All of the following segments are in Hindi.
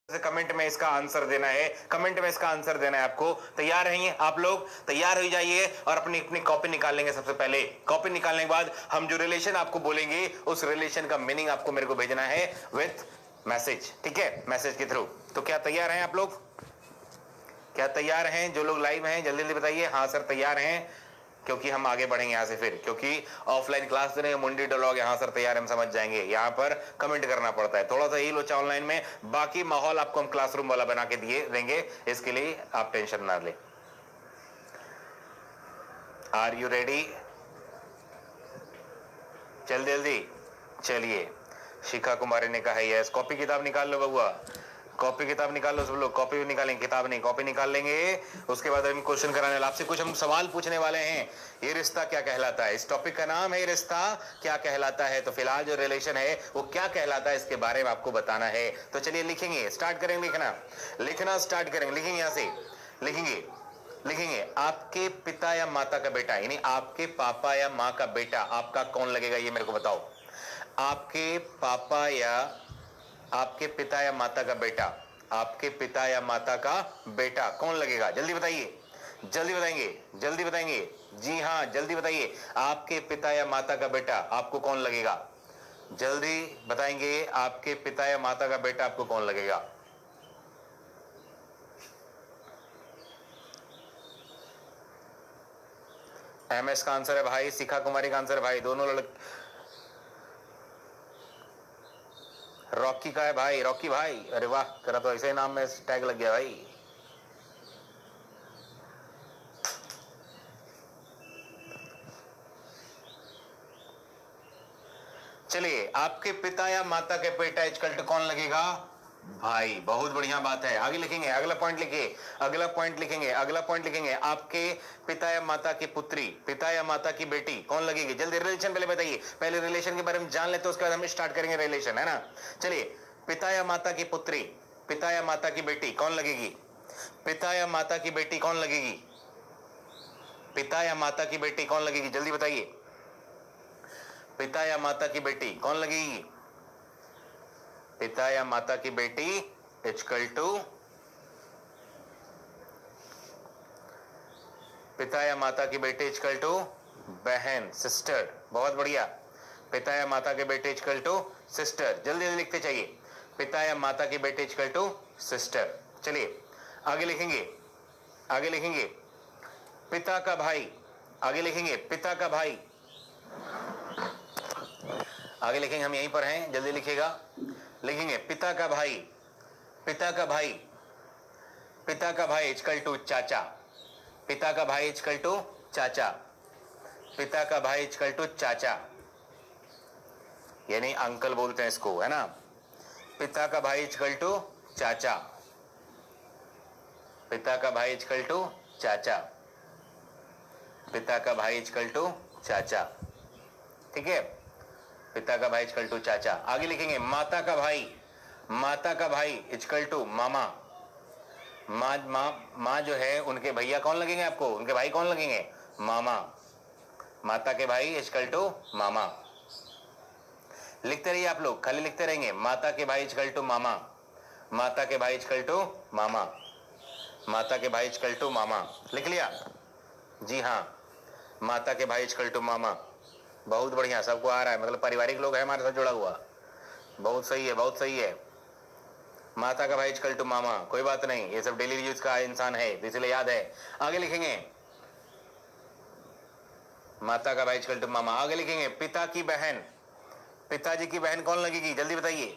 कमेंट में इसका आंसर देना है, कमेंट में इसका आंसर देना है आपको। तैयार रहिए आप लोग, तैयार हो जाइए और अपनी अपनी कॉपी निकाल लेंगे। सबसे पहले कॉपी निकालने के बाद हम जो रिलेशन आपको बोलेंगे उस रिलेशन का मीनिंग आपको मेरे को भेजना है विथ मैसेज, ठीक है, मैसेज के थ्रू। तो क्या तैयार हैं आप लोग? क्या तैयार हैं? जो लोग लाइव हैं जल्दी जल्दी बताइए। हाँ सर तैयार हैं, क्योंकि हम आगे बढ़ेंगे यहाँ से फिर, क्योंकि ऑफलाइन क्लास दे रहे हैं मुंडी डॉलॉग। यहाँ सर तैयार, हम समझ जाएंगे। यहाँ पर कमेंट करना पड़ता है, थोड़ा सा ही लोचा ऑनलाइन में, बाकी माहौल आपको हम क्लासरूम वाला बना के दिए देंगे, इसके लिए आप टेंशन ना ले। Are you ready? जल्दी जल्दी चलिए। शिखा कुमारी ने कहा है यस। कॉपी किताब निकाल लो बबुआ, कॉपी किताब निकाल लो सब लोग। कॉपी भी निकालेंगे, किताब नहीं, कॉपी निकाल लेंगे। उसके बाद हम क्वेश्चन कराने वाले, आपसे कुछ हम सवाल पूछने वाले हैं। ये रिश्ता क्या कहलाता है? इस टॉपिक का नाम है रिश्ता क्या कहलाता है। तो फिलहाल जो रिलेशन है वो क्या कहलाता है, इसके बारे में आपको बताना है। तो चलिए लिखेंगे, स्टार्ट करेंगे लिखना, लिखना स्टार्ट करेंगे। लिखेंगे, यहां से लिखेंगे, लिखेंगे आपके पिता या माता का बेटा, यानी आपके पापा या माँ का बेटा आपका कौन लगेगा, ये मेरे को बताओ। आपके पापा या आपके पिता या माता का बेटा, आपके पिता या माता का बेटा कौन लगेगा? जल्दी बताइए, जल्दी बताएंगे, जल्दी बताएंगे। जी हाँ जल्दी बताइए, आपके पिता या माता का बेटा आपको कौन लगेगा? जल्दी बताएंगे, आपके पिता या माता का बेटा आपको कौन लगेगा? एमएस का आंसर है भाई, शिखा कुमारी का आंसर है भाई, दोनों रॉकी का है भाई, रॉकी भाई। अरे वाह, तेरा तो ऐसे ही नाम में टैग लग गया भाई। चलिए, आपके पिता या माता के बेटा इजकल्ट कौन लगेगा? भाई बहुत बढ़िया बात है। आगे लिखेंगे, अगला पॉइंट लिखिए, अगला पॉइंट लिखेंगे, अगला पॉइंट लिखेंगे। आपके पिता या माता की पुत्री, पिता या माता की बेटी कौन लगेगी? जल्दी रिलेशन पहले बताइए, पहले रिलेशन के बारे में जान लेते, उसके बाद हम स्टार्ट करेंगे रिलेशन, है ना। चलिए, पिता या माता की पुत्री, पिता या माता की बेटी कौन लगेगी? पिता या माता की बेटी कौन लगेगी? पिता या माता की बेटी कौन लगेगी? जल्दी बताइए, पिता या माता की बेटी कौन लगेगी? पिता या माता की बेटी इक्वल टू, पिता या माता की बेटी इक्वल टू बहन, सिस्टर। बहुत बढ़िया, पिता या माता के बेटे इक्वल टू सिस्टर। जल्दी जल्दी लिखते चाहिए, पिता या माता की बेटे इक्वल टू सिस्टर। चलिए आगे लिखेंगे, आगे लिखेंगे पिता का भाई, आगे लिखेंगे पिता का भाई, आगे लिखेंगे, हम यहीं पर हैं, जल्दी लिखिएगा। लिखेंगे पिता का भाई, पिता का भाई, पिता का भाई इक्वल टू चाचा, पिता का भाई इक्वल टू चाचा, पिता का भाई इक्वल टू चाचा, यानी अंकल बोलते हैं इसको, है ना। पिता का भाई इक्वल टू चाचा, पिता का भाई इक्वल टू चाचा, पिता का भाई इक्वल टू चाचा, ठीक है, पिता का भाई इक्वल टू चाचा। आगे लिखेंगे माता का भाई, माता का भाई इक्वल टू मामा। माँ जो है उनके भैया कौन लगेंगे आपको? उनके भाई कौन लगेंगे? मामा। माता के भाई इक्वल टू मामा। लिखते रहिए आप लोग, खाली लिखते रहेंगे, माता के भाई इक्वल टू मामा, माता के भाई इक्वल टू मामा, माता के भाई इक्वल टू मामा। लिख लिया? जी हाँ, माता के भाई इक्वल टू मामा। बहुत बढ़िया, सबको आ रहा है, मतलब पारिवारिक लोग है हमारे साथ जुड़ा हुआ। बहुत सही है, बहुत सही है। माता का भाई इक्वल टू मामा, कोई बात नहीं, ये सब डेली यूज का इंसान है इसलिए याद है। आगे लिखेंगे माता का भाई इक्वल टू मामा। आगे लिखेंगे पिता की बहन, पिताजी की बहन कौन लगेगी? जल्दी बताइए,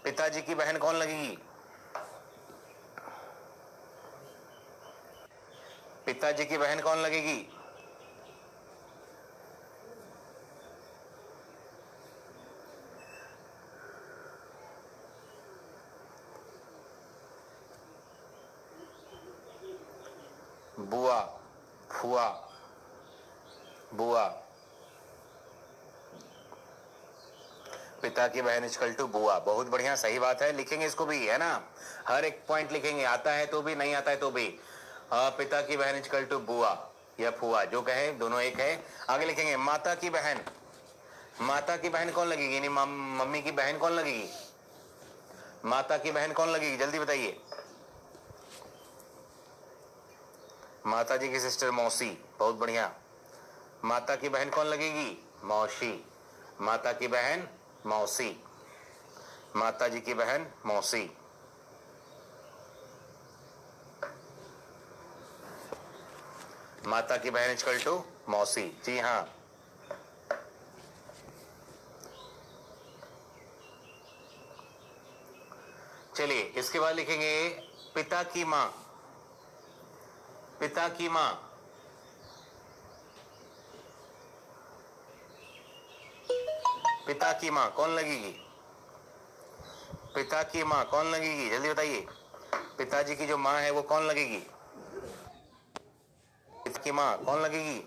पिताजी की बहन कौन लगेगी? पिताजी की बहन कौन लगेगी? बुआ, फुआ, बुआ। पिता की बहन इक्वल टू बुआ। बहुत बढ़िया, सही बात है, लिखेंगे इसको भी, है ना। हर एक पॉइंट लिखेंगे, आता है तो भी, नहीं आता है तो भी। पिता की बहन इक्वल टू बुआ या फुआ, जो कहे, दोनों एक है। आगे लिखेंगे माता की बहन, माता की बहन कौन लगेगी, यानी मम्मी की बहन कौन लगेगी? माता की बहन कौन लगेगी, जल्दी बताइए। माता जी की सिस्टर मौसी, बहुत बढ़िया। माता की बहन कौन लगेगी, मौसी। माता की बहन मौसी, माता जी की बहन मौसी। माता की बहन इक्वल टू मौसी, जी हाँ। चलिए इसके बाद लिखेंगे पिता की मां। पिता की मां, पिता की मां कौन लगेगी, पिता की मां कौन लगेगी, जल्दी बताइए। पिताजी की जो मां है वो कौन लगेगी, पिता की मां कौन लगेगी,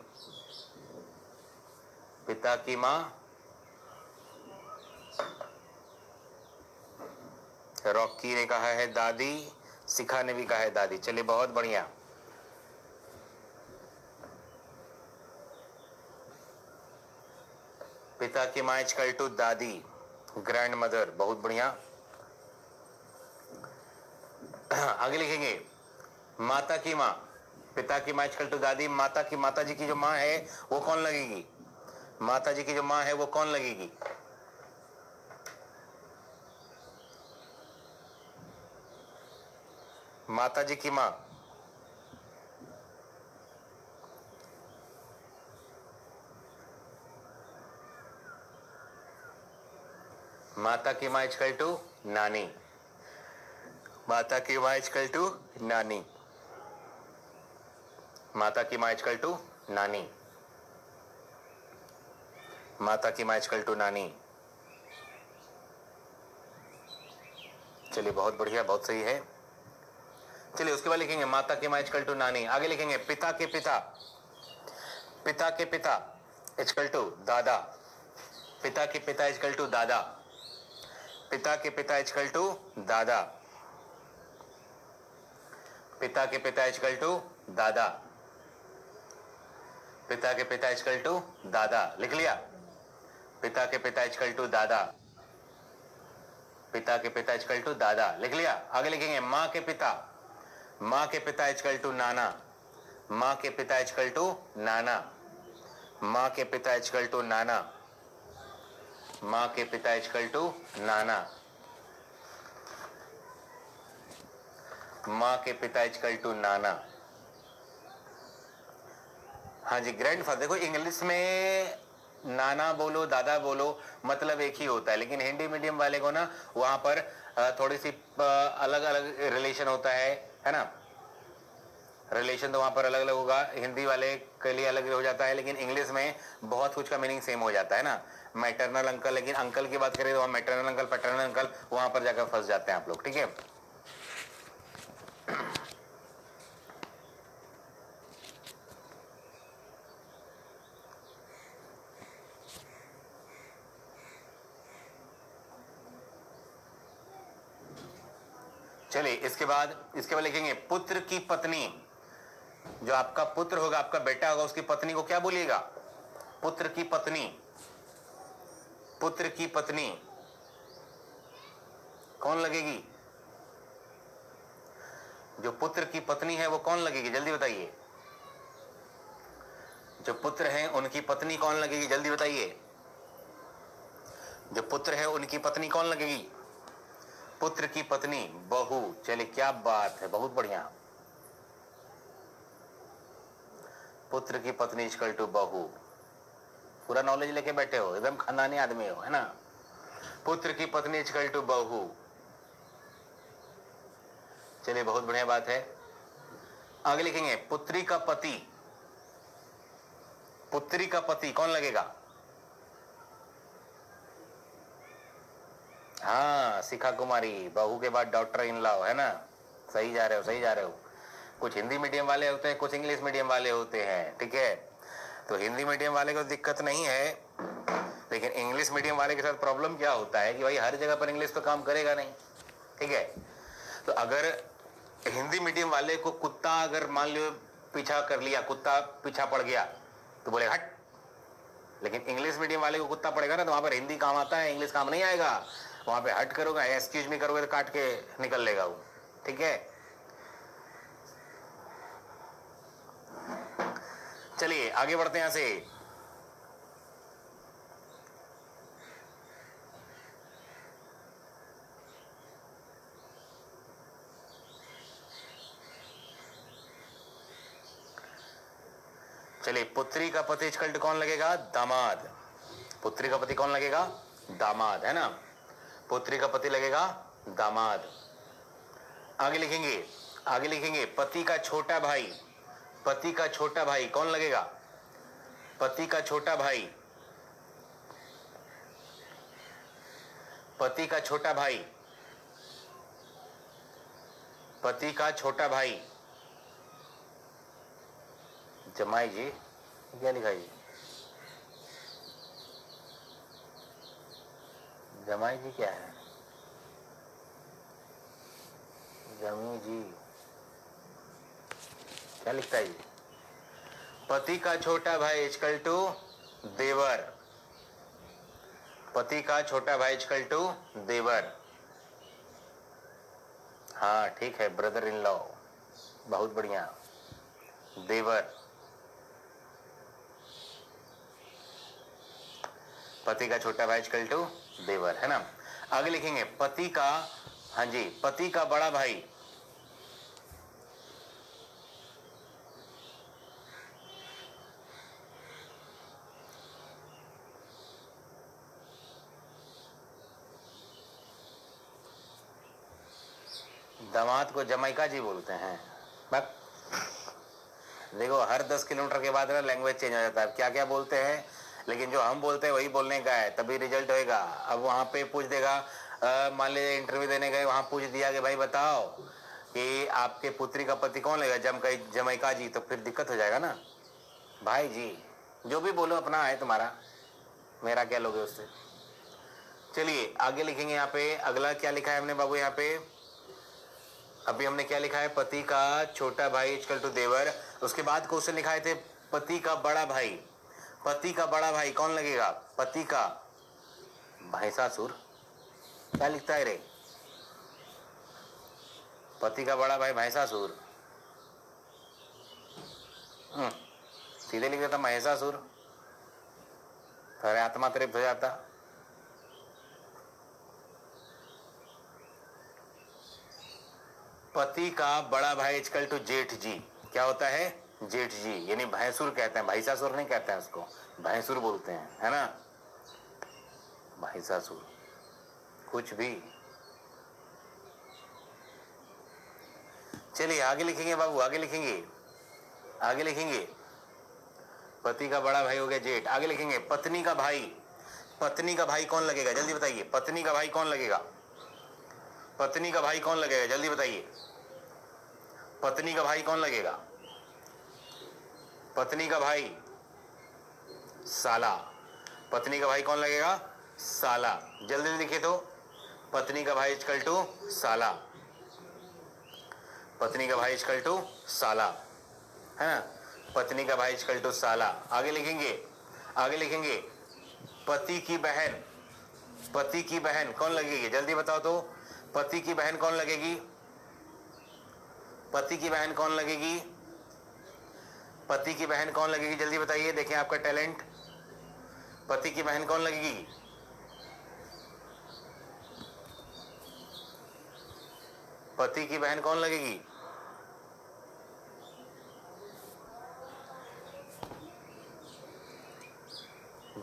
पिता की मां। रॉकी ने कहा है दादी, शिखा ने भी कहा है दादी। चलिए बहुत बढ़िया। पिता की मां इक्वल टू दादी, ग्रैंड मदर, बहुत बढ़िया। आगे लिखेंगे माता की मां। पिता की मां इक्वल टू दादी, माता की, माता जी की जो मां है वो कौन लगेगी, माता जी की जो मां है वो कौन लगेगी, माता जी की मां। माता की मां इक्वल टू नानी, माता की मां इक्वल टू नानी, माता की मां इक्वल टू नानी, माता की मां इक्वल टू नानी। चलिए बहुत बढ़िया, बहुत सही है। चलिए उसके बाद लिखेंगे माता की मां इक्वल टू नानी। आगे लिखेंगे पिता के पिता। पिता के पिता इक्वल टू दादा, पिता के पिता इक्वल टू दादा, पिता के पिता इक्वल टू दादा, पिता के पिता इक्वल टू दादा, पिता के पिता इक्वल टू दादा। लिख लिया, पिता के पिता इक्वल टू दादा, पिता के पिता इक्वल टू दादा, लिख लिया। आगे लिखेंगे मां के पिता। मां के पिता इक्वल टू नाना, मां के पिता इक्वल टू नाना, मां के पिता इक्वल टू नाना, मां के पिता इक्वल टू नाना, मां के पिता इक्वल टू नाना। हाँ जी ग्रैंडफादर। देखो इंग्लिश में नाना बोलो दादा बोलो मतलब एक ही होता है, लेकिन हिंदी मीडियम वाले को ना वहां पर थोड़ी सी अलग अलग रिलेशन होता है ना। रिलेशन तो वहां पर अलग अलग होगा, हिंदी वाले के लिए अलग हो जाता है, लेकिन इंग्लिश में बहुत कुछ का मीनिंग सेम हो जाता है ना। मैटरनल अंकल, लेकिन अंकल की बात करें तो वहां मैटरनल अंकल, पैटर्नल अंकल, वहां पर जाकर फंस जाते हैं आप लोग, ठीक है। चलिए इसके बाद लिखेंगे पुत्र की पत्नी। जो आपका पुत्र होगा, आपका बेटा होगा, उसकी पत्नी को क्या बोलिएगा, पुत्र की पत्नी। पुत्र की पत्नी कौन लगेगी, जो पुत्र की पत्नी है वो कौन लगेगी, जल्दी बताइए। जो पुत्र हैं उनकी पत्नी कौन लगेगी, जल्दी बताइए। जो पुत्र है उनकी पत्नी कौन लगेगी, पुत्र की पत्नी बहू। चलिए क्या बात है, बहुत बढ़िया। पुत्र की पत्नी इक्वल टू बहू। पूरा नॉलेज लेके बैठे हो, एकदम खानदानी आदमी हो, है ना। पुत्र की पत्नी इक्वल टू बहू। चलिए बहुत बढ़िया बात है। आगे लिखेंगे पुत्री का पति। पुत्री का पति कौन लगेगा, हाँ शिखा कुमारी, बहू के बाद डॉक्टर इन लॉ, है ना। सही जा रहे हो, सही जा रहे हो। कुछ हिंदी मीडियम वाले होते हैं, कुछ इंग्लिश मीडियम वाले होते हैं, ठीक है। तो हिंदी मीडियम वाले को दिक्कत नहीं है, लेकिन इंग्लिश मीडियम वाले के साथ प्रॉब्लम क्या होता है कि भाई हर जगह पर इंग्लिश तो काम करेगा नहीं, ठीक है। तो अगर हिंदी मीडियम वाले को कुत्ता अगर मान लो पीछा कर लिया, कुत्ता पीछा पड़ गया तो बोले हट, लेकिन इंग्लिश मीडियम वाले को कुत्ता पड़ेगा ना तो वहां पर हिंदी काम आता है, इंग्लिश काम नहीं आएगा। वहां पे हट करोगे, एक्सक्यूज मी करोगे तो काट के निकल लेगा वो, ठीक है। चलिए आगे बढ़ते हैं यहां से। चलिए, पुत्री का पति इक्वल कौन लगेगा? दामाद। पुत्री का पति कौन लगेगा? दामाद, है ना। पुत्री का पति लगेगा दामाद। आगे लिखेंगे, आगे लिखेंगे पति का छोटा भाई। पति का छोटा भाई कौन लगेगा? पति का छोटा भाई, पति का छोटा भाई, पति का छोटा भाई। जमाई जी क्या लिखा जी? जमाई जी क्या है? जमी जी क्या लिखता है जी? पति का छोटा भाई इक्वल टू देवर। पति का छोटा भाई इक्वल टू देवर। हाँ ठीक है, ब्रदर इन लॉ, बहुत बढ़िया, देवर। पति का छोटा भाई इक्वल टू देवर, है ना। आगे लिखेंगे पति का, हाँ जी, पति का बड़ा भाई। दामाद को जमाइका जी बोलते हैं। देखो हर 10 किलोमीटर के बाद ना लैंग्वेज चेंज हो जाता है, क्या क्या बोलते हैं, लेकिन जो हम बोलते हैं वही बोलने का है, तभी रिजल्ट होएगा। अब वहाँ पे पूछ देगा, मान लीजिए इंटरव्यू देने गए, वहाँ पूछ दिया कि भाई बताओ कि आपके पुत्री का पति कौन लेगा? जमैका जी, तो फिर दिक्कत हो जाएगा ना। भाई जी जो भी बोलो अपना है तुम्हारा, मेरा क्या लोगे उससे। चलिए आगे लिखेंगे, यहाँ पे अगला क्या लिखा है हमने बाबू? यहाँ पे अभी हमने क्या लिखा है? पति का छोटा भाई इक्वल टू देवर। उसके बाद क्वेश्चन लिखाए थे पति का बड़ा भाई। पति का बड़ा भाई कौन लगेगा? पति का भैंसासुर। क्या लिखता है रे? पति का बड़ा भाई भैंसासुर, सीधे लिख देता महिषासुर, अरे आत्मा तृप्त हो जाता। पति का बड़ा भाई इक्वल टू जेठ जी। क्या होता है? जेठ जी, यानी भैंसुर कहते हैं, भैंसासुर नहीं कहते हैं उसको, भैंसुर बोलते हैं, है ना। भैंसासुर कुछ भी। चलिए आगे लिखेंगे बाबू, आगे लिखेंगे, आगे लिखेंगे। पति का बड़ा भाई हो गया जेठ। आगे लिखेंगे पत्नी का भाई। पत्नी का भाई कौन लगेगा? जल्दी बताइए, पत्नी का भाई कौन लगेगा? पत्नी का भाई कौन लगेगा? जल्दी बताइए, पत्नी का भाई कौन लगेगा? पत्नी का भाई साला। पत्नी का भाई कौन लगेगा? साला। जल्दी लिखे तो, पत्नी का भाई इक्वल टू साला। पत्नी का भाई इक्वल टू साला, है ना। पत्नी का भाई इक्वल टू साला। आगे लिखेंगे, आगे लिखेंगे पति की बहन। पति की बहन कौन लगेगी? जल्दी बताओ तो, पति की बहन कौन लगेगी? पति की बहन कौन लगेगी? पति की बहन कौन लगेगी? जल्दी बताइए, देखें आपका टैलेंट। पति की बहन कौन लगेगी? पति की बहन कौन लगेगी?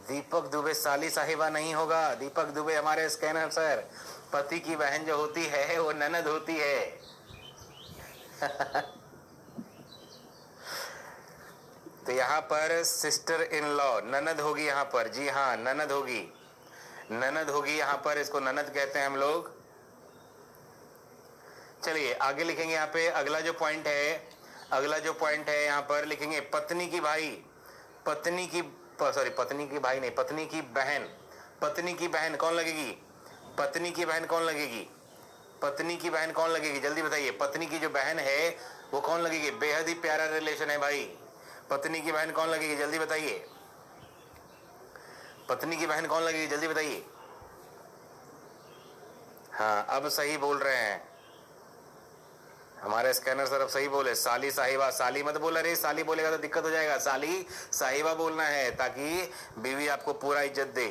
दीपक दुबे साली साहिबा नहीं होगा, दीपक दुबे हमारे स्कैनर सर। पति की बहन जो होती है वो ननद होती है। तो यहाँ पर सिस्टर इन लॉ, ननद होगी यहाँ पर। जी हाँ, ननद होगी, ननद होगी यहाँ पर, इसको ननद कहते हैं हम लोग। चलिए आगे लिखेंगे, यहाँ पे अगला जो पॉइंट है, अगला जो पॉइंट है यहाँ पर लिखेंगे पत्नी की भाई। पत्नी की, सॉरी पत्नी की भाई नहीं, पत्नी की बहन। पत्नी की बहन कौन लगेगी? पत्नी की बहन कौन लगेगी? पत्नी की बहन कौन लगेगी? जल्दी बताइए, पत्नी की जो बहन है वो कौन लगेगी? बेहद ही प्यारा रिलेशन है भाई। पत्नी की बहन कौन लगेगी? जल्दी बताइए, पत्नी की बहन कौन लगेगी? जल्दी बताइए। हाँ अब सही बोल रहे हैं हमारे स्कैनर सर, अब सही बोले। साली साहिबा, साली मत बोला रे, साली बोलेगा तो दिक्कत हो जाएगा। साली साहिबा बोलना है ताकि बीवी आपको पूरा इज्जत दे।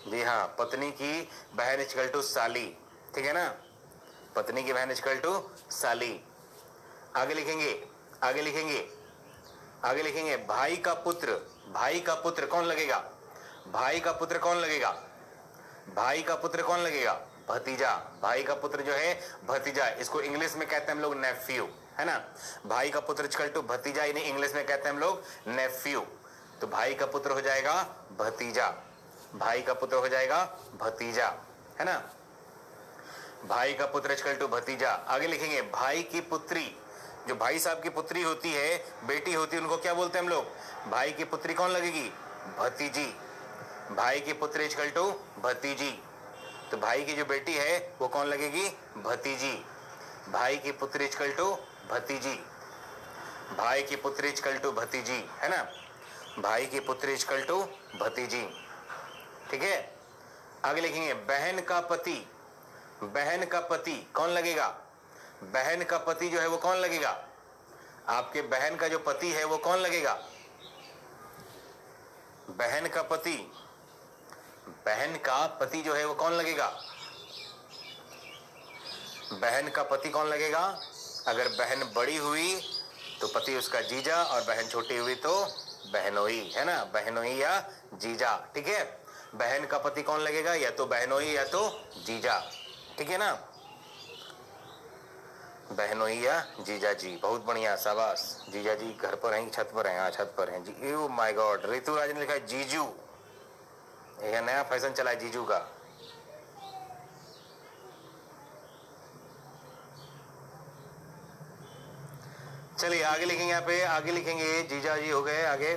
जी हाँ, पत्नी की बहन इक्वल टू साली, ठीक है ना, पत्नी की बहन इक्वल टू साली। आगे लिखेंगे, आगे लिखेंगे, आगे लिखेंगे भाई का पुत्र, भाई का पुत्र कौन लगेगा? भाई का पुत्र कौन लगेगा? भाई का पुत्र कौन लगेगा? भतीजा। भाई का पुत्र जो है भतीजा, इसको इंग्लिश में कहते हैं हम लोग नेफ्यू, है ना। भाई का पुत्र इक्वल टू भतीजा, यानी इंग्लिश में कहते हैं हम लोग नेफ्यू। तो भाई का पुत्र हो जाएगा भतीजा, भाई का पुत्र हो जाएगा भतीजा, है ना। भाई का पुत्र इक्वल टू भतीजा। आगे लिखेंगे भाई की पुत्री, जो भाई साहब की पुत्री होती है, बेटी होती है, उनको क्या बोलते हैं हम लोग? भाई की पुत्री कौन लगेगी? भतीजी। भाई की पुत्री इक्वल टू भतीजी। तो भाई की जो बेटी है वो कौन लगेगी? भतीजी। भाई की पुत्री इक्वल टू भतीजी, भाई की पुत्री इक्वल टू भतीजी, है ना। भाई की पुत्री इक्वल टू भतीजी, ठीक है। आगे लिखेंगे बहन का पति, बहन का पति कौन लगेगा? बहन का पति जो है वो कौन लगेगा? आपके बहन का जो पति है वो कौन लगेगा? बहन का पति, बहन का पति जो है वो कौन लगेगा? बहन का पति कौन लगेगा? अगर बहन बड़ी हुई तो पति उसका जीजा, और बहन छोटी हुई तो बहनोई, है ना, बहनोई या जीजा, ठीक है। बहन का पति कौन लगेगा? या तो बहनोई या तो जीजा, ठीक है ना, बहनोई या जीजा जी। बहुत बढ़िया, शाबाश। जीजा जी घर पर हैं कि छत पर हैं? हाँ छत पर हैं जी। ओ माय गॉड, ऋतुराज ने लिखा है जीजू, यह नया फैशन चला है जीजू का। चलिए आगे लिखेंगे, यहाँ पे आगे लिखेंगे जीजा जी हो गए। आगे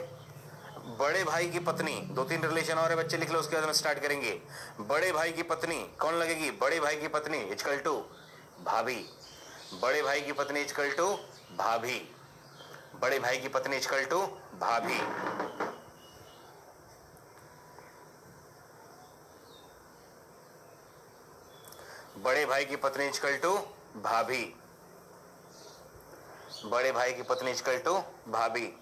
बड़े भाई की पत्नी, दो तीन रिलेशन और है बच्चे, लिख लो, उसके बाद हम स्टार्ट करेंगे। बड़े भाई की पत्नी कौन लगेगी? बड़े भाई की पत्नी इक्वल टू भाभी, बड़े भाई की पत्नी इक्वल टू भाभी, बड़े भाई की पत्नी इक्वल टू भाभी। बड़े भाई की पत्नी इक्वल टू भाभी, बड़े भाई की पत्नी इक्वल टू भाभी।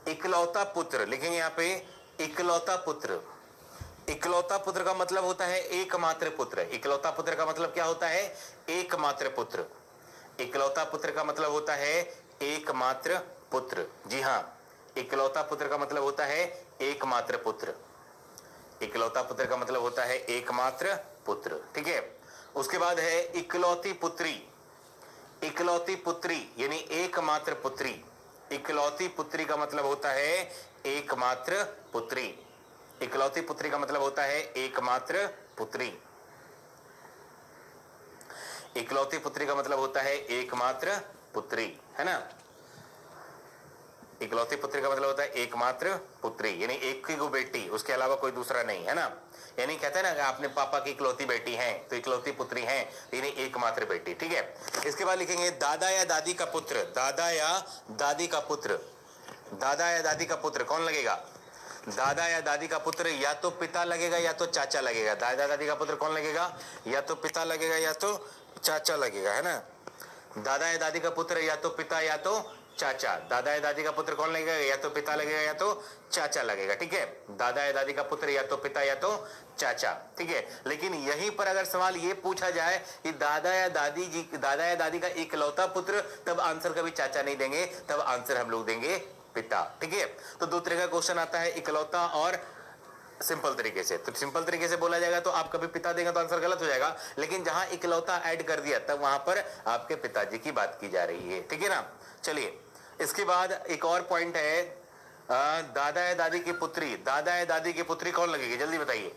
इकलौता पुत्र लिखेंगे यहाँ पे, इकलौता पुत्र। इकलौता पुत्र का मतलब होता है एकमात्र पुत्र। इकलौता पुत्र का मतलब क्या होता है? एकमात्र पुत्र। इकलौता पुत्र का मतलब होता है एकमात्र पुत्र। जी हाँ, इकलौता पुत्र का मतलब होता है एकमात्र पुत्र। इकलौता पुत्र का मतलब होता है एकमात्र पुत्र, ठीक है। उसके बाद है इकलौती पुत्री। इकलौती पुत्री यानी एकमात्र पुत्री। इकलौती पुत्री का मतलब होता है एकमात्र पुत्री। इकलौती पुत्री का मतलब होता है एकमात्र पुत्री। इकलौती पुत्री का मतलब होता है एकमात्र पुत्री, है ना। इकलौती पुत्री का मतलब होता है एकमात्र पुत्री, यानी एक ही को बेटी, उसके अलावा कोई दूसरा नहीं, है ना। यानी कहते हैं ना कि आपने पापा की इकलौती बेटी है तो इकलौती पुत्री है, यानी एकमात्र बेटी, ठीक है। इसके बाद लिखेंगे दादा या दादी का पुत्र। दादा या दादी का पुत्र, दादा या दादी का पुत्र कौन लगेगा? दादा या दादी का पुत्र या तो पिता लगेगा या तो चाचा लगेगा। दादा दादी का पुत्र कौन लगेगा? या तो पिता लगेगा या तो चाचा लगेगा, है ना। दादा या दादी का पुत्र या तो पिता या तो चाचा। दादा या दादी का पुत्र कौन लगेगा? या तो पिता लगेगा या तो चाचा लगेगा, ठीक है। दादा या दादी का पुत्र या तो पिता या तो चाचा, ठीक है। लेकिन यहीं पर अगर सवाल ये पूछा जाए कि दादा या दादी का इकलौता पुत्र, तब आंसर कभी चाचा नहीं देंगे, तब आंसर हम लोग देंगे पिता, ठीक है। तो दो तरह का क्वेश्चन आता है, इकलौता और सिंपल तरीके से। तो सिंपल तरीके से बोला जाएगा तो आप कभी पिता देंगे तो आंसर गलत हो जाएगा, लेकिन जहां इकलौता ऐड कर दिया तब वहां पर आपके पिताजी की बात की जा रही है, ठीक है ना। चलिए इसके बाद एक और पॉइंट है, दादा या दादी की पुत्री। दादा या दादी की पुत्री कौन लगेगी? जल्दी बताइए।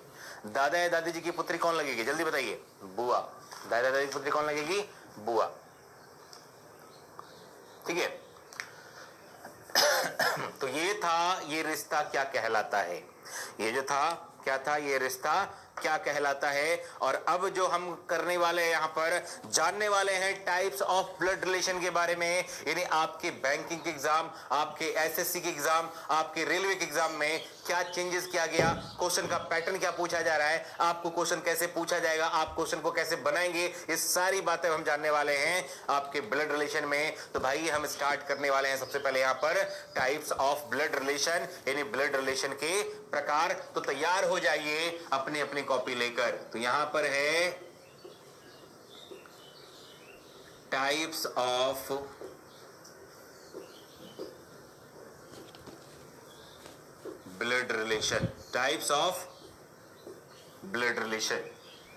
दादा या दादी जी की पुत्री कौन लगेगी? जल्दी बताइए। बुआ। दादा दादी की पुत्री कौन लगेगी? बुआ, ठीक है। तो ये था, ये रिश्ता क्या कहलाता है। ये जो था क्या था, ये रिश्ता क्या कहलाता है। और अब जो हम करने वाले हैं यहाँ पर जानने वाले हैं टाइप्स ऑफ ब्लड रिलेशन के बारे में, यानी आपके बैंकिंग के एग्जाम, आपके एसएससी के एग्जाम, आपके रेलवे के एग्जाम में क्या चेंजेस किया गया, क्वेश्चन का पैटर्न क्या पूछा जा रहा है, आपको क्वेश्चन कैसे पूछा जाएगा, आप क्वेश्चन को कैसे बनाएंगे, ये सारी बातें हम जानने वाले हैं आपके ब्लड रिलेशन में। तो भाई हम स्टार्ट करने वाले हैं सबसे पहले यहाँ पर टाइप्स ऑफ ब्लड रिलेशन, यानी ब्लड रिलेशन के प्रकार। तो तैयार हो जाइए अपनी अपनी कॉपी लेकर। तो यहां पर है types of blood relation, types of blood relation,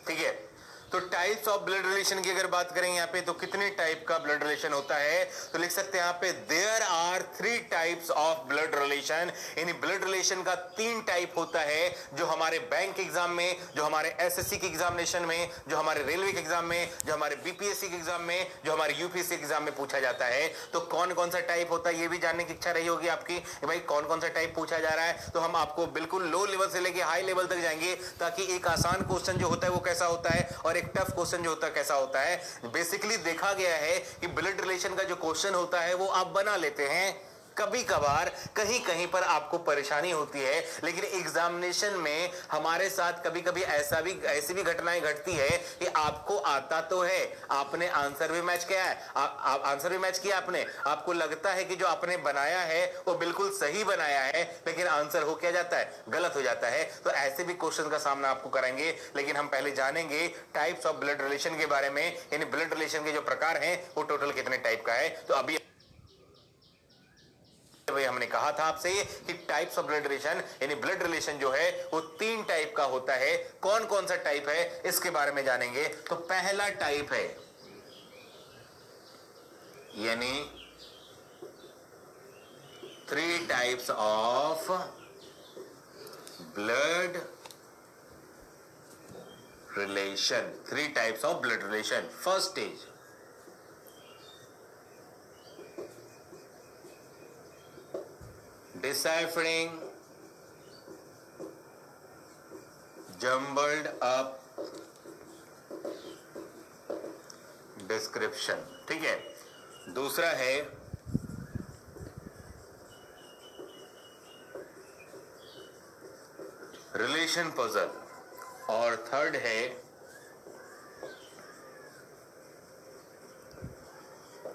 ठीक है। तो टाइप्स ऑफ ब्लड रिलेशन की अगर बात करें यहाँ पे, तो कितने टाइप का ब्लड रिलेशन होता है, तो लिख सकते हैं यहाँ पे there are 3 types of blood relation, यानी ब्लड रिलेशन का 3 टाइप होता है, जो हमारे बैंक एग्जाम में, जो हमारे एसएससी के एग्जामिनेशन में, जो हमारे रेलवे के एग्जाम में, जो हमारे बीपीएससी के एग्जाम में, जो हमारे यूपीएससी एग्जाम में पूछा जाता है। तो कौन कौन सा टाइप होता है ये भी जानने की इच्छा रही होगी आपकी, भाई कौन कौन सा टाइप पूछा जा रहा है। तो हम आपको बिल्कुल लो लेवल से लेके हाई लेवल तक जाएंगे, ताकि एक आसान क्वेश्चन जो होता है वो कैसा होता है और एक टफ क्वेश्चन जो होता है कैसा होता है। बेसिकली देखा गया है कि ब्लड रिलेशन का जो क्वेश्चन होता है वो आप बना लेते हैं, कभी कभार कहीं कहीं पर आपको परेशानी होती है, लेकिन एग्जामिनेशन में हमारे साथ कभी कभी ऐसी भी घटनाएं घटती है कि आपको आता तो है, आपने आंसर भी मैच किया है, आंसर भी मैच किया आपने, आपको लगता है कि जो आपने बनाया है वो बिल्कुल सही बनाया है, लेकिन आंसर हो क्या जाता है, गलत हो जाता है। तो ऐसे भी क्वेश्चन का सामना आपको कराएंगे, लेकिन हम पहले जानेंगे टाइप्स ऑफ ब्लड रिलेशन के बारे में, यानी ब्लड रिलेशन के जो प्रकार हैं वो टोटल कितने टाइप का है। तो अभी हमने कहा था आपसे कि टाइप्स ऑफ ब्लड रिलेशन, यानी ब्लड रिलेशन जो है वो 3 टाइप का होता है। कौन कौन सा टाइप है इसके बारे में जानेंगे। तो पहला टाइप है, यानी 3 types of blood relation, 3 types of blood relation. First stage, deciphering jumbled up description, ठीक है। दूसरा है रिलेशन पजल, और थर्ड है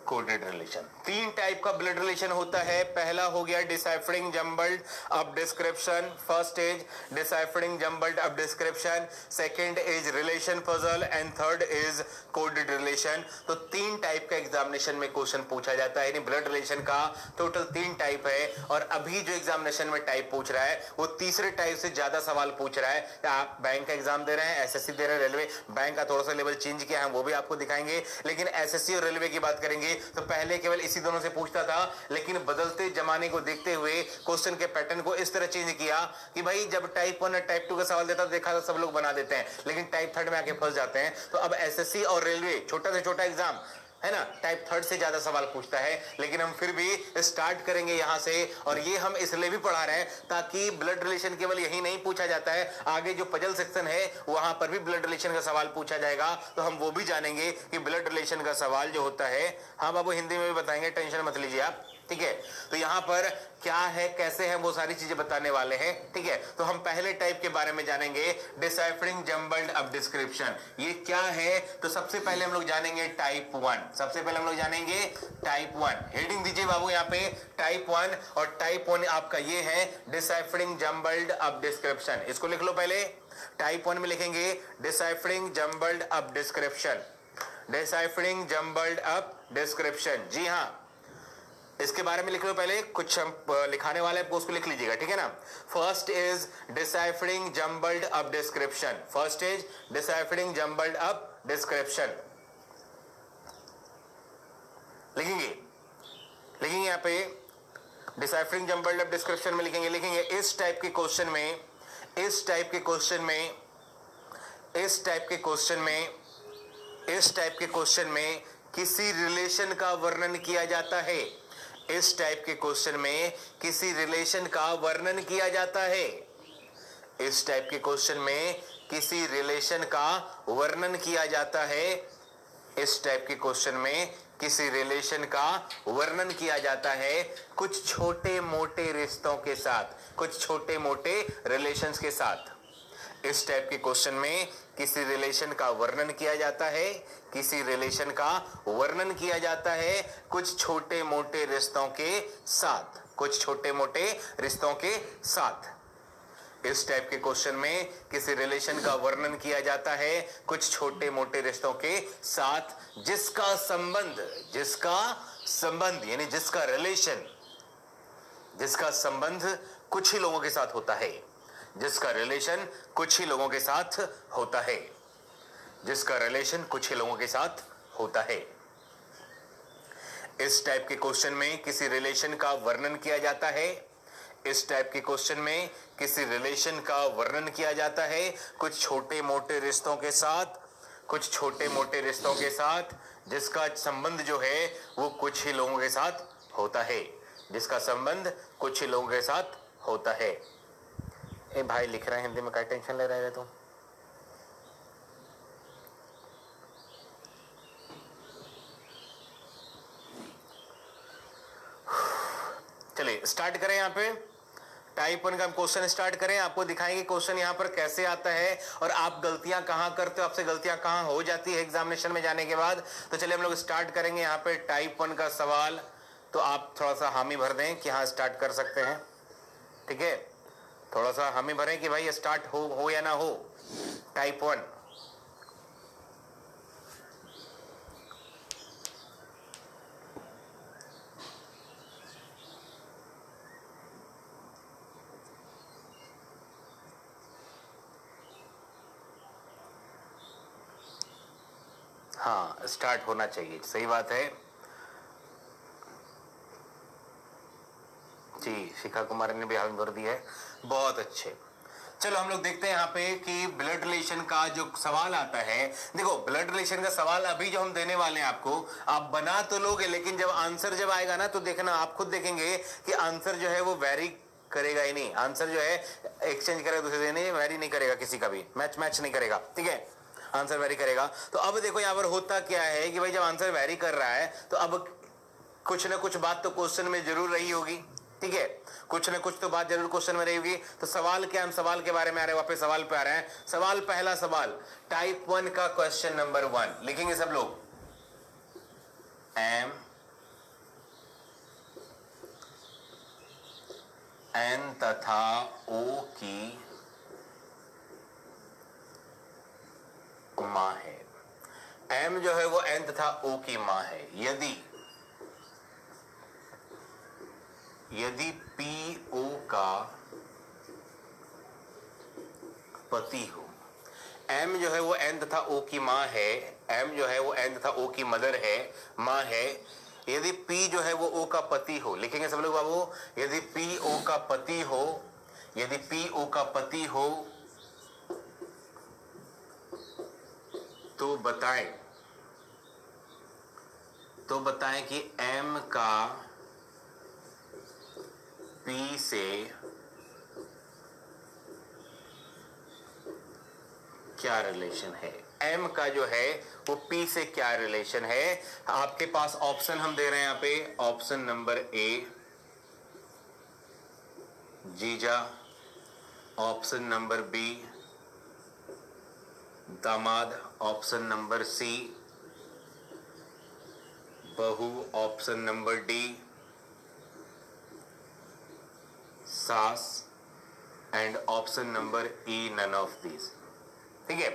कोडेड रिलेशन। 3 टाइप का ब्लड रिलेशन होता है। पहला हो गया deciphering jumbled up description, first stage deciphering jumbled up description, second is relation puzzle and third is coded relation. तो 3 टाइप का एग्जामिनेशन में क्वेश्चन पूछा जाता है, यानी ब्लड रिलेशन का टोटल 3 टाइप है। और अभी जो एग्जामिनेशन में टाइप पूछ रहा है वो तीसरे टाइप से ज्यादा सवाल पूछ रहा है। आप बैंक का एग्जाम दे रहे हैं, एसएससी दे रहे हैं, रेलवे, बैंक का थोड़ा सा लेवल चेंज किया है, वो भी आपको दिखाएंगे। लेकिन एसएससी और रेलवे की बात करेंगे तो पहले केवल इसी दोनों से पूछता था, लेकिन बदलते जमाने को देखते हुए क्वेश्चन के पैटर्न को इस तरह चेंज किया कि भाई जब टाइप 1 और टाइप 2 का सवाल देता तो देखा था सब लोग बना देते हैं, लेकिन टाइप 3 में आके फंस जाते हैं। तो अब एसएससी और रेलवे छोटा से छोटा एग्जाम है ना, टाइप 3 से ज्यादा सवाल पूछता है। लेकिन हम फिर भी स्टार्ट करेंगे यहां से, और ये हम इसलिए भी पढ़ा रहे हैं ताकि ब्लड रिलेशन केवल यही नहीं पूछा जाता है, आगे जो पजल सेक्शन है वहां पर भी ब्लड रिलेशन का सवाल पूछा जाएगा। तो हम वो भी जानेंगे कि ब्लड रिलेशन का सवाल जो होता है, हाँ बाबू हिंदी में भी बताएंगे, टेंशन मत लीजिए आप, ठीक है। तो यहां पर क्या है, कैसे है, वो सारी चीजें बताने वाले हैं, ठीक है। तो हम पहले टाइप के बारे में जानेंगे, डिसाइफरिंग जम्बल्ड अप डिस्क्रिप्शन। ये क्या है, तो सबसे पहले हम लोग जानेंगे टाइप 1। सबसे पहले हम लोग जानेंगे टाइप 1। हेडिंग दीजिए बाबू यहाँ पे टाइप 1, और टाइप 1 आपका ये है डिसाइफरिंग जम्बल्ड अप डिस्क्रिप्शन। इसको लिख लो पहले। टाइप 1 में लिखेंगे deciphering jumbled up description, deciphering jumbled up description. जी हाँ, इसके बारे में लिख लो पहले, कुछ हम लिखाने वाले हैं, उसको लिख लीजिएगा, ठीक है ना। First is deciphering jumbled up description, first is deciphering jumbled up description. लिखेंगे यहाँ पे डिसाइफरिंग जम्बल्ड अप डिस्क्रिप्शन में लिखेंगे इस टाइप के क्वेश्चन में, इस टाइप के क्वेश्चन में, इस टाइप के क्वेश्चन में, इस टाइप के क्वेश्चन में किसी रिलेशन का वर्णन किया जाता है। इस टाइप के क्वेश्चन में किसी रिलेशन का वर्णन किया जाता है। इस टाइप के क्वेश्चन में किसी रिलेशन का वर्णन किया जाता है। इस टाइप के क्वेश्चन में किसी रिलेशन का वर्णन किया जाता है कुछ छोटे मोटे रिश्तों के साथ, कुछ छोटे मोटे रिलेशंस के साथ। इस टाइप के क्वेश्चन में किसी रिलेशन का वर्णन किया जाता है, किसी रिलेशन का वर्णन किया जाता है कुछ छोटे मोटे रिश्तों के साथ, कुछ छोटे मोटे रिश्तों के साथ। इस टाइप के क्वेश्चन में किसी रिलेशन का वर्णन किया जाता है कुछ छोटे मोटे रिश्तों के साथ जिसका संबंध यानी जिसका रिलेशन, जिसका संबंध कुछ ही लोगों के साथ होता है, जिसका रिलेशन कुछ ही लोगों के साथ होता है, जिसका रिलेशन कुछ ही लोगों के साथ होता है। इस टाइप के क्वेश्चन में किसी रिलेशन का वर्णन किया जाता है, इस टाइप के क्वेश्चन में किसी रिलेशन का वर्णन किया जाता है कुछ छोटे मोटे रिश्तों के साथ, कुछ छोटे मोटे रिश्तों के साथ जिसका संबंध जो है वो कुछ ही लोगों के साथ होता है, जिसका संबंध कुछ ही लोगों के साथ होता है। ए भाई लिख रहा है हिंदी में, क्या टेंशन ले रहे तुम? चलिए स्टार्ट करें। यहाँ पे टाइप 1 का क्वेश्चन स्टार्ट करें। आपको दिखाएंगे क्वेश्चन यहाँ पर कैसे आता है और आप गलतियां कहाँ करते हो, आपसे गलतियां कहाँ हो जाती है एग्जामिनेशन में जाने के बाद। तो चलिए हम लोग स्टार्ट करेंगे यहाँ पे टाइप 1 का सवाल। तो आप थोड़ा सा हामी भर दें कि हाँ स्टार्ट कर सकते हैं, ठीक है? थोड़ा सा हामी भरें कि भाई स्टार्ट हो या ना हो। टाइप 1 हाँ स्टार्ट होना चाहिए, सही बात है जी। शिखा कुमार ने भी हामी भर दी है, बहुत अच्छे। चलो हम लोग देखते हैं यहाँ पे कि ब्लड रिलेशन का जो सवाल आता है। देखो ब्लड रिलेशन का सवाल अभी जो हम देने वाले हैं आपको, आप बना तो लोगे लेकिन जब आंसर जब आएगा ना तो देखना, आप खुद देखेंगे कि आंसर जो है वो वेरी करेगा ही नहीं। आंसर जो है एक्सचेंज करेगा दूसरे दिन, वेरी नहीं करेगा, किसी का भी मैच नहीं करेगा, ठीक है? आंसर वेरी करेगा। तो अब देखो यहाँ पर होता क्या है कि भाई जब आंसर वेरी कर रहा है तो अब कुछ ना कुछ बात तो क्वेश्चन में जरूर रही होगी, ठीक है? कुछ ना कुछ तो बात जरूर क्वेश्चन में रहेगी। तो सवाल क्या, हम सवाल के बारे में आ रहे हैं, वापस सवाल पे आ रहे हैं। सवाल, पहला सवाल टाइप 1 का क्वेश्चन नंबर 1 लिखेंगे सब लोग। एन तथा ओ की मां है। एम जो है वो एन तथा ओ की मां है। यदि पी ओ का पति हो। एम जो है वो एन तथा ओ की मां है, एम जो है वो एन तथा ओ की मदर है, मां है। यदि पी जो है वो ओ का पति हो, लिखेंगे सब लोग बाबू। यदि पी ओ का पति हो, यदि पी ओ का पति हो तो बताएं कि एम का पी से क्या रिलेशन है। एम का जो है वो पी से क्या रिलेशन है। आपके पास ऑप्शन हम दे रहे हैं यहाँ पे। ऑप्शन नंबर ए जीजा, ऑप्शन नंबर बी दामाद, ऑप्शन नंबर सी बहू, ऑप्शन नंबर डी सास and option number E none of these. ठीक है,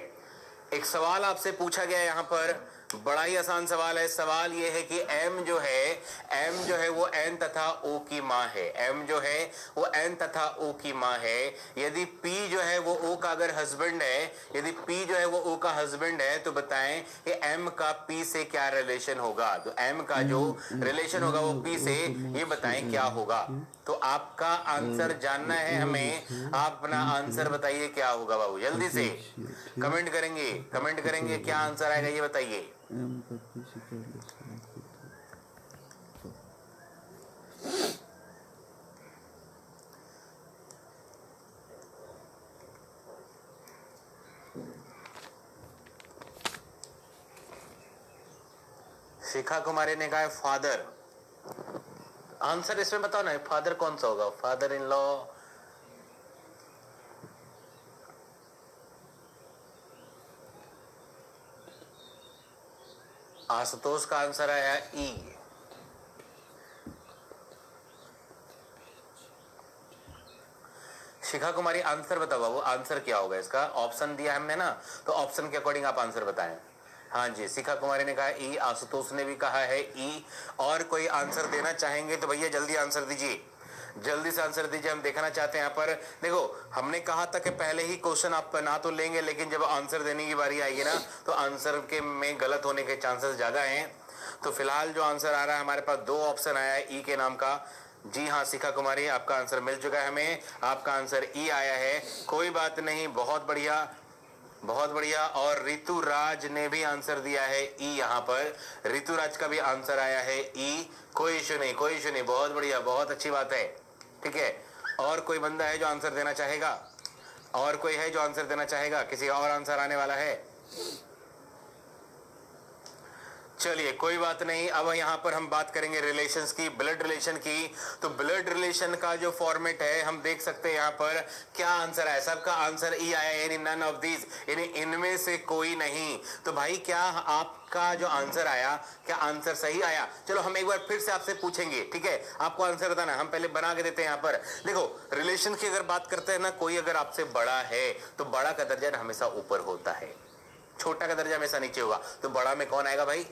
एक सवाल आपसे पूछा गया यहाँ पर, बड़ा ही आसान सवाल है। सवाल ये है कि एम जो है वो एन तथा ओ की मां है। एम जो है वो एन तथा ओ की मां है। यदि पी जो है वो ओ का अगर हस्बैंड है, यदि पी जो है वो ओ का हस्बैंड है तो बताएं कि एम का पी से क्या रिलेशन होगा। तो एम का जो रिलेशन होगा वो पी से, ये बताएं क्या होगा। तो आपका आंसर जानना है हमें। आप अपना आंसर बताइए क्या होगा बाबू, जल्दी से कमेंट करेंगे क्या आंसर आएगा ये बताइए। शिखा कुमारी ने कहा है फादर। आंसर इसमें बताओ ना, फादर कौन सा होगा? फादर इन लॉ, आशुतोष का आंसर आया ई। शिखा कुमारी आंसर बताओ बाबू, आंसर क्या होगा इसका? ऑप्शन दिया हमने ना, तो ऑप्शन के अकॉर्डिंग आप आंसर बताएं। हाँ जी, शिखा कुमारी ने कहा ई, आशुतोष ने भी कहा है ई। और कोई आंसर देना चाहेंगे तो भैया जल्दी आंसर दीजिए, जल्दी से आंसर दीजिए, हम देखना चाहते हैं। यहाँ पर देखो, हमने कहा था कि पहले ही क्वेश्चन आप ना तो लेंगे, लेकिन जब आंसर देने की बारी आएगी ना, तो आंसर के में गलत होने के चांसेस ज्यादा हैं। तो फिलहाल जो आंसर आ रहा है हमारे पास, दो ऑप्शन आया है ई के नाम का। जी हाँ शिखा कुमारी, आपका आंसर मिल चुका है हमें, आपका आंसर ई आया है। कोई बात नहीं, बहुत बढ़िया, बहुत बढ़िया। और ऋतुराज ने भी आंसर दिया है ई। यहाँ पर ऋतुराज का भी आंसर आया है ई। कोई इशू नहीं, कोई इशू नहीं, बहुत बढ़िया, बहुत अच्छी बात है। ठीक है, और कोई बंदा है जो आंसर देना चाहेगा? और कोई है जो आंसर देना चाहेगा? किसी और आंसर आने वाला है? चलिए कोई बात नहीं। अब यहाँ पर हम बात करेंगे रिलेशंस की, ब्लड रिलेशन की। तो ब्लड रिलेशन का जो फॉर्मेट है हम देख सकते हैं यहाँ पर क्या आंसर है। सबका आंसर ई आया, यानी नन ऑफ दीज, यानी इनमें से कोई नहीं। तो भाई क्या आपका जो आंसर आया, क्या आंसर सही आया? चलो हम एक बार फिर से आपसे पूछेंगे, ठीक है? आपको आंसर बताना, हम पहले बना के देते हैं। यहाँ पर देखो, रिलेशन की अगर बात करते हैं ना, कोई अगर आपसे बड़ा है तो बड़ा का दर्जा हमेशा ऊपर होता है, छोटा का दर्जा हमेशा नीचे होगा। तो बड़ा में कौन आएगा भाई?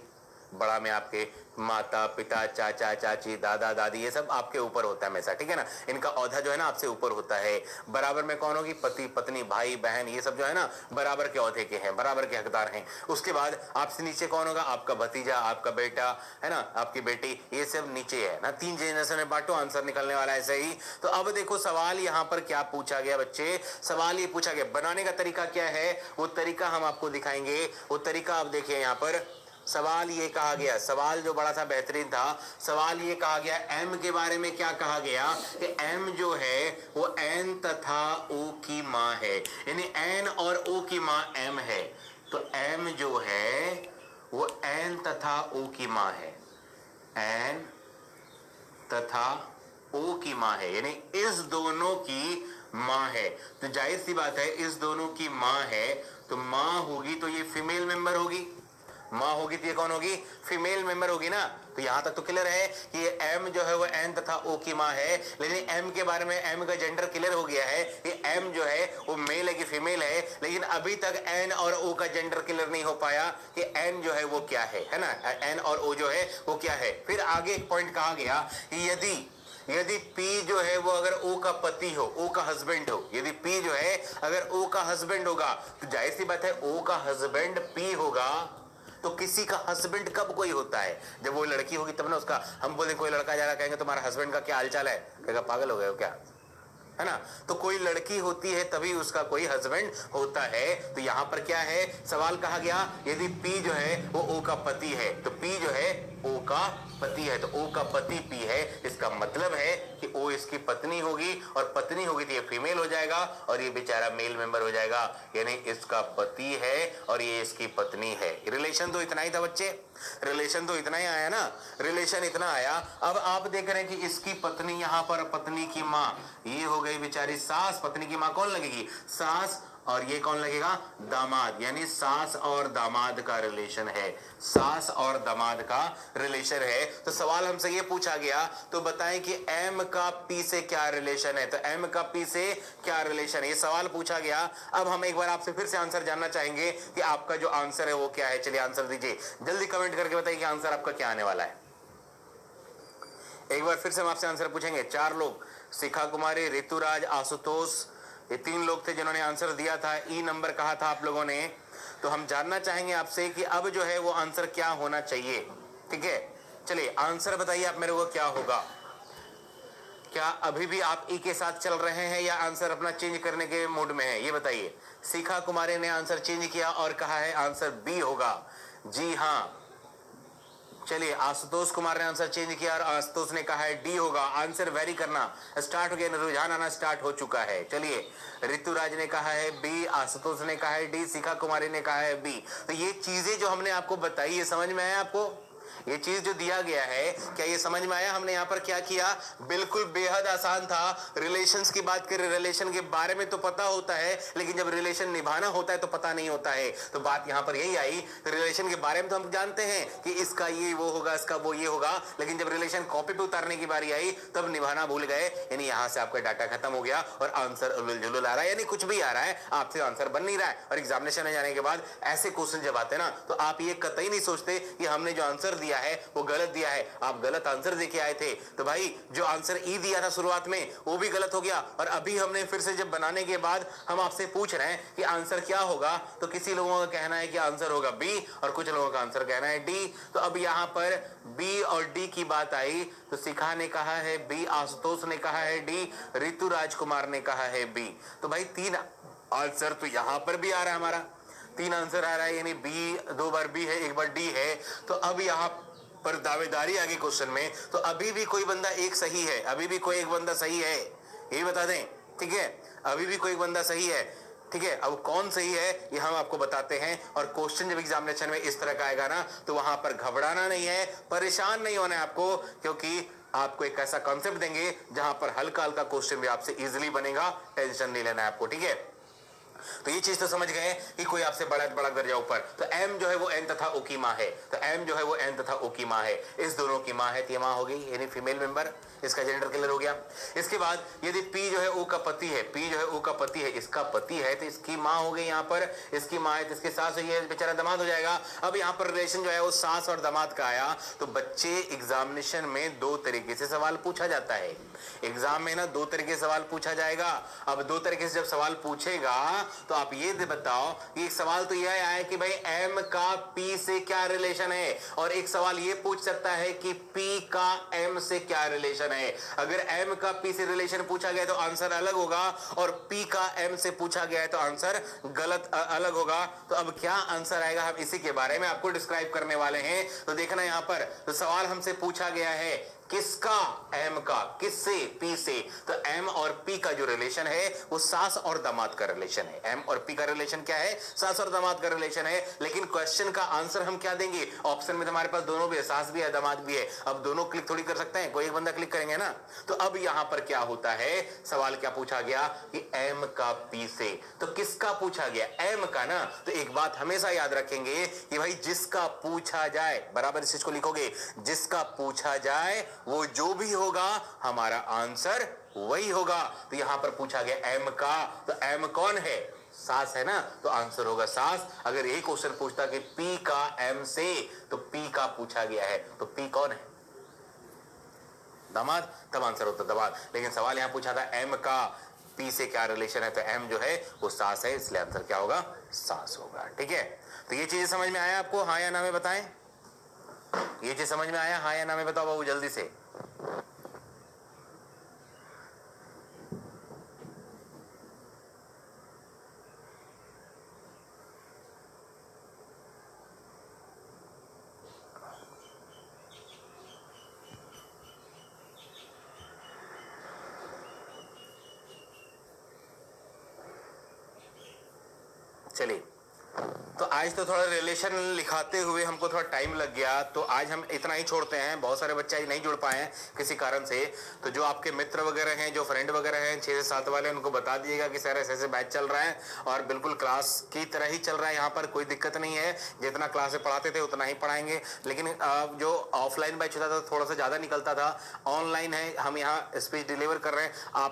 बड़ा में आपके माता पिता, चाचा चाची, दादा दादी, ये सब आपके ऊपर होता है हमेशा, ठीक है ना? इनका औधा जो है ना आपसे ऊपर होता है। बराबर में कौन होगी? पति पत्नी, भाई बहन, ये सब जो है ना बराबर के औधे के हैं, बराबर के हकदार हैं। उसके बाद आपसे नीचे कौन होगा? आपका भतीजा, आपका बेटा, है ना, आपकी बेटी, ये सब नीचे है ना। 3 जनरेशन में बांटो, आंसर निकलने वाला है सही। तो अब देखो सवाल यहाँ पर क्या पूछा गया बच्चे, सवाल ये पूछा गया, बनाने का तरीका क्या है वो तरीका हम आपको दिखाएंगे। वो तरीका आप देखिए यहाँ पर। सवाल ये कहा गया, सवाल जो बड़ा था बेहतरीन था, सवाल ये कहा गया m के बारे में। क्या कहा गया कि m जो है वो n तथा o की माँ है, यानी n और o की माँ m है। तो m जो है वो n तथा o की माँ है, n तथा o की माँ है, यानी इस दोनों की माँ है। तो जाहिर सी बात है इस दोनों की माँ है, तो माँ होगी तो ये फीमेल मेंबर होगी, माँ होगी तो ये कौन होगी? फीमेल मेंबर होगी ना। तो यहां तक तो क्लियर है कि ये m जो है वो n तथा o की माँ है। लेकिन m के बारे में m का जेंडर क्लियर हो गया है, ये m जो है वो मेल है कि फीमेल है। लेकिन अभी तक n और o का जेंडर क्लियर नहीं हो पाया कि n जो है वो क्या है ना, n और o जो है वो क्या है। फिर आगे एक पॉइंट कहा गया कि यदि P जो है वो अगर O का पति हो, O का हस्बैंड हो, यदि P जो है अगर O का हस्बैंड होगा, तो जाहिर सी बात है O का हस्बैंड P होगा। तो किसी का हस्बैंड कब कोई होता है? जब वो लड़की होगी तब ना उसका। हम बोले कोई लड़का जा रहा, कहेंगे तुम्हारा हस्बैंड का क्या हालचाल है, कहेगा पागल हो गए हो क्या, है ना? तो कोई लड़की होती है तभी उसका कोई हस्बैंड होता है। तो यहाँ पर क्या है, सवाल कहा गया यदि P जो है वो O का पति है, तो P जो है O का पति है, तो O का पति P है। इसका मतलब है कि O इसकी पत्नी होगी, और पत्नी होगी तो ये फीमेल हो जाएगा, और ये बेचारा मेल मेंबर हो जाएगा, यानी इसका पति है और ये इसकी पत्नी है। रिलेशन तो इतना ही था बच्चे, रिलेशन तो इतना ही आया ना, रिलेशन इतना आया। अब आप देख रहे हैं कि इसकी पत्नी, यहाँ पर पत्नी की माँ, ये हो गई बेचारी सास। पत्नी की माँ कौन लगेगी? सास। और ये कौन लगेगा? दामाद, यानी सास और दामाद का रिलेशन है, सास और दामाद का रिलेशन है। तो सवाल हमसे ये पूछा गया, तो बताएं कि M का P से क्या रिलेशन है। तो M का P से क्या रिलेशन है, ये सवाल पूछा गया। अब हम एक बार आपसे फिर से आंसर जानना चाहेंगे कि आपका जो आंसर है वो क्या है। चलिए आंसर दीजिए, जल्दी कमेंट करके बताइए कि आंसर आपका क्या आने वाला है। एक बार फिर से हम आपसे आंसर पूछेंगे। 4 लोग, शिखा कुमारी, ऋतुराज, आशुतोष, ये 3 लोग थे जिन्होंने आंसर दिया था। ई नंबर कहा था आप लोगों ने। तो हम जानना चाहेंगे आपसे कि अब जो है वो आंसर क्या होना चाहिए, ठीक है? चलिए आंसर बताइए आप मेरे को, क्या होगा? क्या अभी भी आप ई के साथ चल रहे हैं या आंसर अपना चेंज करने के मूड में है, ये बताइए। शिखा कुमारी ने आंसर चेंज किया और कहा है आंसर बी होगा। जी हाँ, चलिए आशुतोष कुमार ने आंसर चेंज किया और आशुतोष ने कहा है डी होगा। आंसर वेरी करना स्टार्ट हो गया, रुझान आना स्टार्ट हो चुका है। चलिए ऋतुराज ने कहा है बी, आशुतोष ने कहा है डी, शिखा कुमारी ने कहा है बी। तो ये चीजें जो हमने आपको बताई है समझ में आया आपको? ये चीज जो दिया गया है, क्या ये समझ में आया? हमने यहाँ पर क्या किया, बिल्कुल बेहद आसान था। रिलेशंस की बात करें, रिलेशन के बारे में तो पता होता है, लेकिन जब रिलेशन निभाना होता है तो पता नहीं होता है। तो बात यहाँ पर यही आई, रिलेशन के बारे में तो हम जानते हैं कि इसका ये वो होगा, इसका वो ये होगा, लेकिन जब रिलेशन कॉपी पे उतारने की बारी आई तब निभाना भूल गए। यानी यहां से आपका डाटा खत्म हो गया और आंसर उलझुल आ रहा है, यानी कुछ भी आ रहा है, आपसे आंसर बन नहीं रहा है। और एग्जामिनेशन में जाने के बाद ऐसे क्वेश्चन जब आते हैं ना, तो आप ये कतई नहीं सोचते कि हमने जो आंसर दिया है वो गलत दिया है। आप गलत आंसर देके आए थे, तो भाई जो आंसर ई दिया था शुरुआत में वो भी गलत हो गया, और अभी हमने फिर से जब बनाने के बाद हम आपसे पूछ रहे हैं कि आंसर क्या होगा, तो किसी लोगों का कहना है कि आंसर होगा बी और कुछ लोगों का आंसर कहना है डी। तो अब यहां पर बी और डी की बात आई, तो शिखा ने कहा है बी, आशुतोष ने कहा है डी, ऋतु राजकुमार ने कहा है बी। तो भाई 3 आंसर तो यहां पर भी आ रहा है, हमारा 3 आंसर आ रहा है, यानी बी 2 बार बी है, 1 बार डी है। तो अब यहां पर दावेदारी आगे क्वेश्चन में, तो अभी भी कोई बंदा एक सही है, अभी भी कोई एक बंदा सही है, ये बता दें, ठीक है? अभी भी कोई एक बंदा सही है, ठीक है? अब कौन सही है ये हम आपको बताते हैं। और क्वेश्चन जब एग्जामिनेशन में इस तरह का आएगा ना, तो वहां पर घबराना नहीं है, परेशान नहीं होना है आपको, क्योंकि आपको एक ऐसा कॉन्सेप्ट देंगे जहां पर हल्का हल्का क्वेश्चन भी आपसे इजीली बनेगा, टेंशन नहीं लेना है आपको, ठीक है? तो ये चीज तो समझ गए कि कोई आपसे बड़ा दर्जा ऊपर। तो एम जो है वो एन तथा ओ की माँ है, तो एम जो है वो एन तथा ओ की माँ है, इस दोनों की माँ है, तो ये माँ हो गई, यानी फीमेल मेंबर, इसका जेंडर क्लियर हो गया। इसके बाद यदि पी जो है ओ का पति है, पी जो है ओ का पति है, इसका पति है, तो इसकी माँ हो गई, यहाँ पर इसकी माँ है, तो इसके सास हुई है, बेचारा दामाद हो जाएगा। अब यहाँ पर रिलेशन जो है वो सास और दामाद का आया। तो बच्चे एग्जामिनेशन में 2 तरीके से सवाल पूछा जाता है, एग्जाम में ना 2 तरीके से सवाल पूछा जाएगा। अब 2 तरीके से जब सवाल पूछेगा तो आप ये बताओ कि एक सवाल तो यह आया कि भाई एम का पी से क्या रिलेशन है, और एक सवाल ये पूछ सकता है कि पी का एम से क्या रिलेशन है। अगर एम का पी से रिलेशन पूछा गया तो आंसर अलग होगा, और पी का एम से पूछा गया है तो आंसर गलत अलग होगा। तो अब क्या आंसर आएगा, हम इसी के बारे में आपको डिस्क्राइब करने वाले हैं। तो देखना यहां पर, तो सवाल हमसे पूछा गया है किसका, एम का, किससे, पी से। तो एम और पी का जो रिलेशन है वो सास और दामाद का रिलेशन है। एम और पी का रिलेशन क्या है, सास और दामाद का रिलेशन है। लेकिन क्वेश्चन का आंसर हम क्या देंगे, ऑप्शन में हमारे पास दोनों भी है, सास भी है, दामाद भी है। अब दोनों क्लिक थोड़ी कर सकते हैं, कोई एक बंदा क्लिक करेंगे ना। तो अब यहां पर क्या होता है, सवाल क्या पूछा गया कि एम का पी से, तो किसका पूछा गया, एम का ना। तो एक बात हमेशा याद रखेंगे कि भाई जिसका पूछा जाए, बराबर इस चीज को लिखोगे, जिसका पूछा जाए वो जो भी होगा हमारा आंसर वही होगा। तो यहां पर पूछा गया एम का, तो एम कौन है, सास है ना, तो आंसर होगा सास। अगर यही क्वेश्चन पूछता कि पी का एम से, तो पी का पूछा गया है, तो पी कौन है, दामाद, तब आंसर होता दामाद। लेकिन सवाल यहां पूछा था एम का पी से क्या रिलेशन है, तो एम जो है वो सास है, इसलिए आंसर क्या होगा, सास होगा, ठीक है? तो ये चीज समझ में आया आपको, हाँ या ना में बताएं? ये चीज समझ में आया, हाँ या ना में बताओ बाबू जल्दी से। चलिए, तो आज तो थोड़ा रिलेशन लिखाते हुए हमको थोड़ा टाइम लग गया, तो आज हम इतना ही छोड़ते हैं। बहुत सारे बच्चे आज नहीं जुड़ पाए हैं किसी कारण से। तो जो आपके मित्र वगैरह हैं, जो फ्रेंड वगैरह हैं 6 से 7 वाले, उनको बता दीजिएगा कि सर ऐसे बैच चल रहा है और बिल्कुल क्लास की तरह ही चल रहा है, यहाँ पर कोई दिक्कत नहीं है। जितना क्लास में पढ़ाते थे उतना ही पढ़ाएंगे। लेकिन जो ऑफलाइन बैच होता था थोड़ा सा ज़्यादा निकलता था, ऑनलाइन है, हम यहाँ स्पीच डिलीवर कर रहे हैं। आप